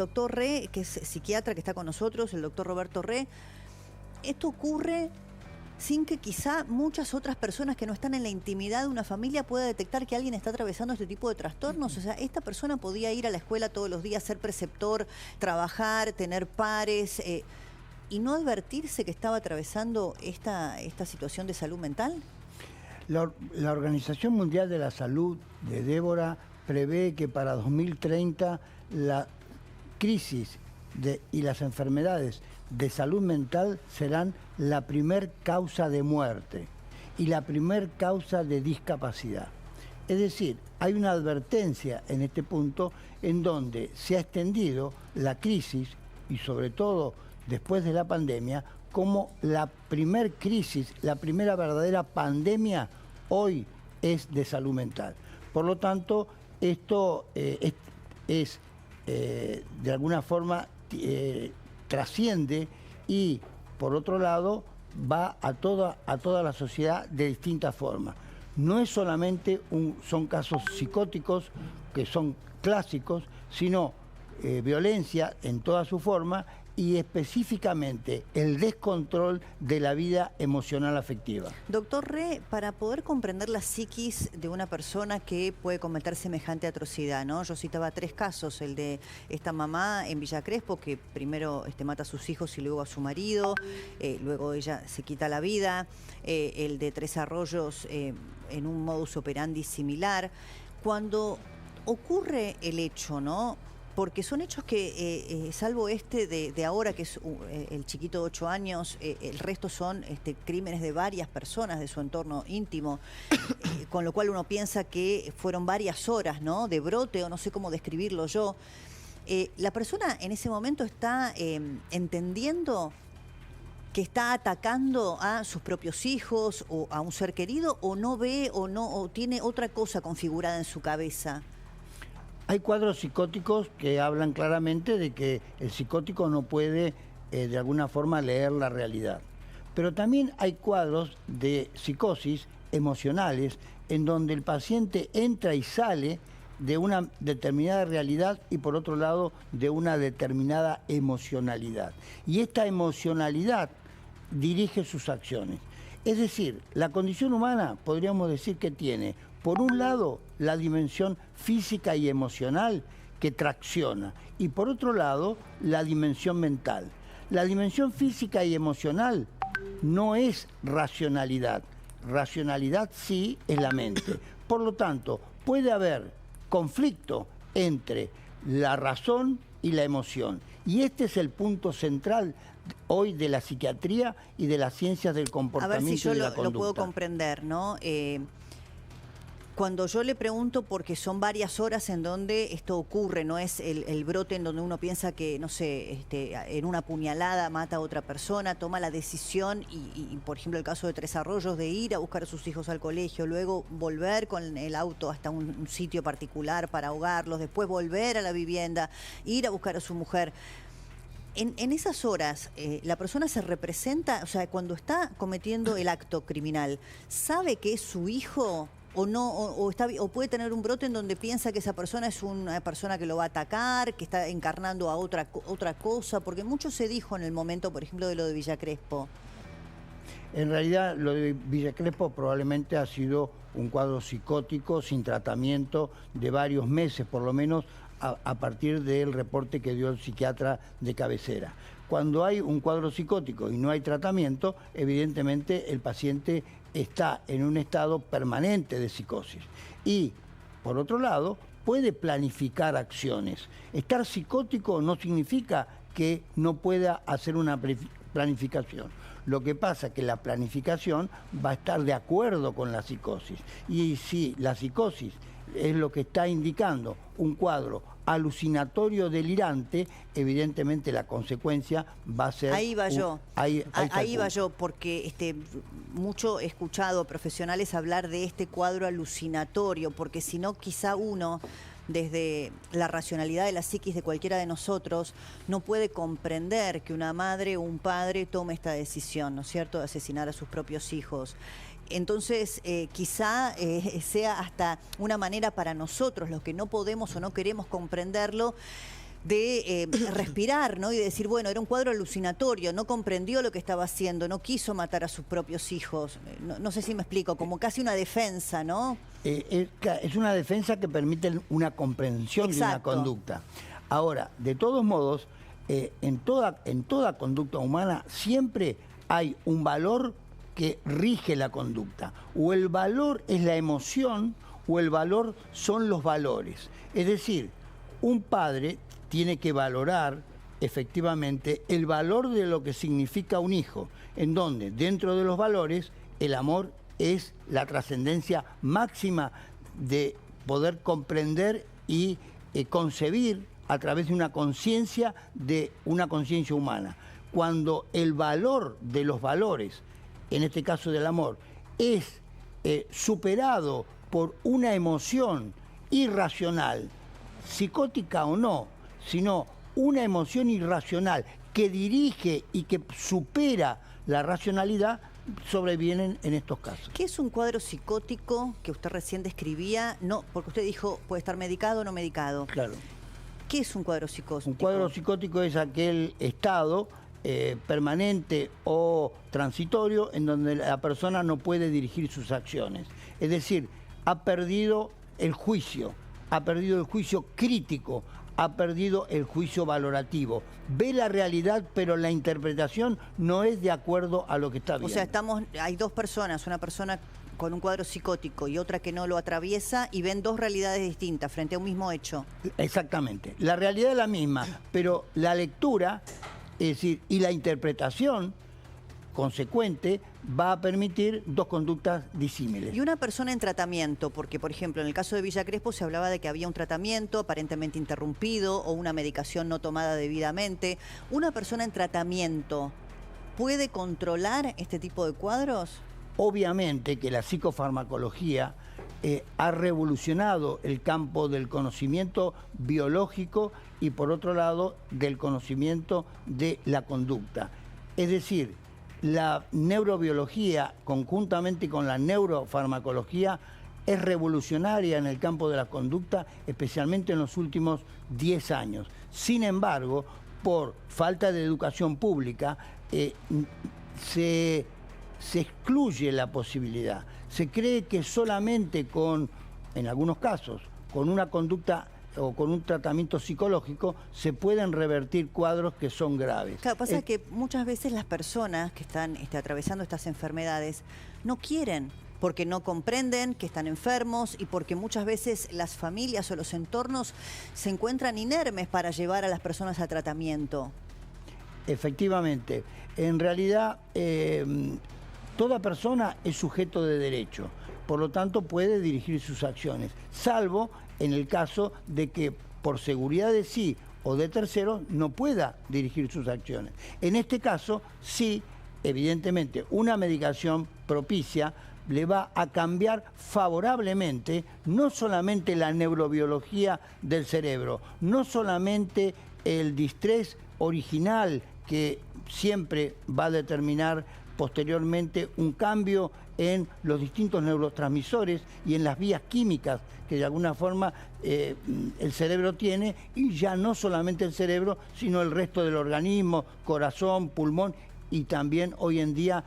doctor Re, que es psiquiatra que está con nosotros, el doctor Roberto Re, esto ocurre sin que quizá muchas otras personas que no están en la intimidad de una familia pueda detectar que alguien está atravesando este tipo de trastornos. O sea, esta persona podía ir a la escuela todos los días, ser preceptor, trabajar, tener pares, y no advertirse que estaba atravesando esta situación de salud mental. La Organización Mundial de la Salud de Débora prevé que para 2030 la crisis y las enfermedades de salud mental serán la primer causa de muerte y la primer causa de discapacidad. Es decir, hay una advertencia en este punto en donde se ha extendido la crisis y sobre todo después de la pandemia como la primer crisis, la primera verdadera pandemia hoy es de salud mental. Por lo tanto, esto es de alguna forma trasciende y, por otro lado, va a toda la sociedad de distintas formas. No es solamente son casos psicóticos que son clásicos, sino violencia en toda su forma y específicamente el descontrol de la vida emocional afectiva. Doctor Re, para poder comprender la psiquis de una persona que puede cometer semejante atrocidad, ¿no? Yo citaba 3 casos, el de esta mamá en Villa Crespo que primero mata a sus hijos y luego a su marido, luego ella se quita la vida, el de Tres Arroyos en un modus operandi similar. Cuando ocurre el hecho, ¿no? Porque son hechos que, salvo de ahora, que es el chiquito de 8 años, el resto son crímenes de varias personas de su entorno íntimo, con lo cual uno piensa que fueron varias horas, ¿no?, de brote, o no sé cómo describirlo yo. La persona en ese momento está entendiendo que está atacando a sus propios hijos o a un ser querido, o no ve o tiene otra cosa configurada en su cabeza. Hay cuadros psicóticos que hablan claramente de que el psicótico no puede, de alguna forma, leer la realidad. Pero también hay cuadros de psicosis emocionales en donde el paciente entra y sale de una determinada realidad y, por otro lado, de una determinada emocionalidad. Y esta emocionalidad dirige sus acciones. Es decir, la condición humana, podríamos decir que tiene, por un lado, la dimensión física y emocional que tracciona, y por otro lado, la dimensión mental. La dimensión física y emocional no es racionalidad. Racionalidad sí es la mente. Por lo tanto, puede haber conflicto entre la razón y la emoción. Y este es el punto central hoy de la psiquiatría y de las ciencias del comportamiento. A ver si yo y de la conducta. lo puedo comprender, ¿no? Cuando yo le pregunto, porque son varias horas en donde esto ocurre, no es el brote en donde uno piensa que, no sé, en una puñalada mata a otra persona, toma la decisión y, por ejemplo, el caso de Tres Arroyos, de ir a buscar a sus hijos al colegio, luego volver con el auto hasta un sitio particular para ahogarlos, después volver a la vivienda, ir a buscar a su mujer. En esas horas, la persona se representa, o sea, cuando está cometiendo el acto criminal, ¿sabe que es su hijo? O no, o puede tener un brote en donde piensa que esa persona es una persona que lo va a atacar, que está encarnando a otra cosa, porque mucho se dijo en el momento, por ejemplo, de lo de Villa Crespo. En realidad, lo de Villa Crespo probablemente ha sido un cuadro psicótico sin tratamiento de varios meses, por lo menos a partir del reporte que dio el psiquiatra de cabecera. Cuando hay un cuadro psicótico y no hay tratamiento, evidentemente el paciente está en un estado permanente de psicosis. Y, por otro lado, puede planificar acciones. Estar psicótico no significa que no pueda hacer una planificación. Lo que pasa es que la planificación va a estar de acuerdo con la psicosis. Y si la psicosis es lo que está indicando un cuadro alucinatorio delirante, evidentemente la consecuencia va a ser... Ahí va yo, ahí va yo, porque mucho he escuchado profesionales hablar de este cuadro alucinatorio, porque si no, quizá uno, desde la racionalidad de la psiquis de cualquiera de nosotros, no puede comprender que una madre o un padre tome esta decisión, ¿no es cierto?, de asesinar a sus propios hijos. Entonces, quizá sea hasta una manera para nosotros, los que no podemos o no queremos comprenderlo, de respirar, ¿no? Y de decir, bueno, era un cuadro alucinatorio, no comprendió lo que estaba haciendo, no quiso matar a sus propios hijos. No sé si me explico, como casi una defensa, ¿no? Es una defensa que permite una comprensión de una conducta. Ahora, de todos modos, en toda conducta humana siempre hay un valor que rige la conducta. O el valor es la emoción o el valor son los valores. Es decir, un padre tiene que valorar efectivamente el valor de lo que significa un hijo, en donde dentro de los valores el amor es la trascendencia máxima de poder comprender y concebir a través de una conciencia humana. Cuando el valor de los valores, en este caso del amor, es superado por una emoción irracional, psicótica o no, sino una emoción irracional que dirige y que supera la racionalidad, sobrevienen en estos casos. ¿Qué es un cuadro psicótico que usted recién describía? No, porque usted dijo puede estar medicado o no medicado. Claro. ¿Qué es un cuadro psicótico? Un cuadro psicótico es aquel estado permanente o transitorio en donde la persona no puede dirigir sus acciones. Es decir, ha perdido el juicio crítico, ha perdido el juicio valorativo. Ve la realidad, pero la interpretación no es de acuerdo a lo que está viendo. O sea, hay dos personas, una persona con un cuadro psicótico y otra que no lo atraviesa, y ven dos realidades distintas frente a un mismo hecho. Exactamente. La realidad es la misma, pero la lectura, es decir, y la interpretación consecuente va a permitir dos conductas disímiles. Y una persona en tratamiento, porque por ejemplo en el caso de Villa Crespo se hablaba de que había un tratamiento aparentemente interrumpido o una medicación no tomada debidamente. ¿Una persona en tratamiento puede controlar este tipo de cuadros? Obviamente que la psicofarmacología ha revolucionado el campo del conocimiento biológico y por otro lado del conocimiento de la conducta. Es decir, la neurobiología, conjuntamente con la neurofarmacología, es revolucionaria en el campo de la conducta, especialmente en los últimos 10 años. Sin embargo, por falta de educación pública, se excluye la posibilidad. Se cree que solamente en algunos casos, con una conducta o con un tratamiento psicológico se pueden revertir cuadros que son graves. Claro, pasa que muchas veces las personas que están atravesando estas enfermedades no quieren, porque no comprenden que están enfermos y porque muchas veces las familias o los entornos se encuentran inermes para llevar a las personas a tratamiento. Efectivamente. En realidad, toda persona es sujeto de derecho, por lo tanto puede dirigir sus acciones, salvo en el caso de que por seguridad de sí o de terceros no pueda dirigir sus acciones. En este caso, sí, evidentemente, una medicación propicia le va a cambiar favorablemente no solamente la neurobiología del cerebro, no solamente el distrés original que siempre va a determinar posteriormente un cambio en los distintos neurotransmisores y en las vías químicas que de alguna forma el cerebro tiene, y ya no solamente el cerebro, sino el resto del organismo, corazón, pulmón y también hoy en día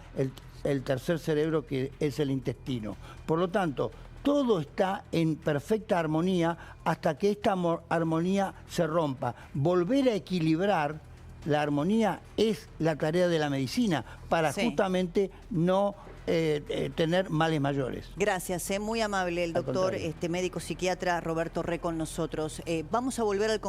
el tercer cerebro, que es el intestino. Por lo tanto, todo está en perfecta armonía hasta que esta armonía se rompa. Volver a equilibrar la armonía es la tarea de la medicina para justamente no tener males mayores. Gracias, muy amable el doctor, médico psiquiatra Roberto Re con nosotros. Vamos a volver al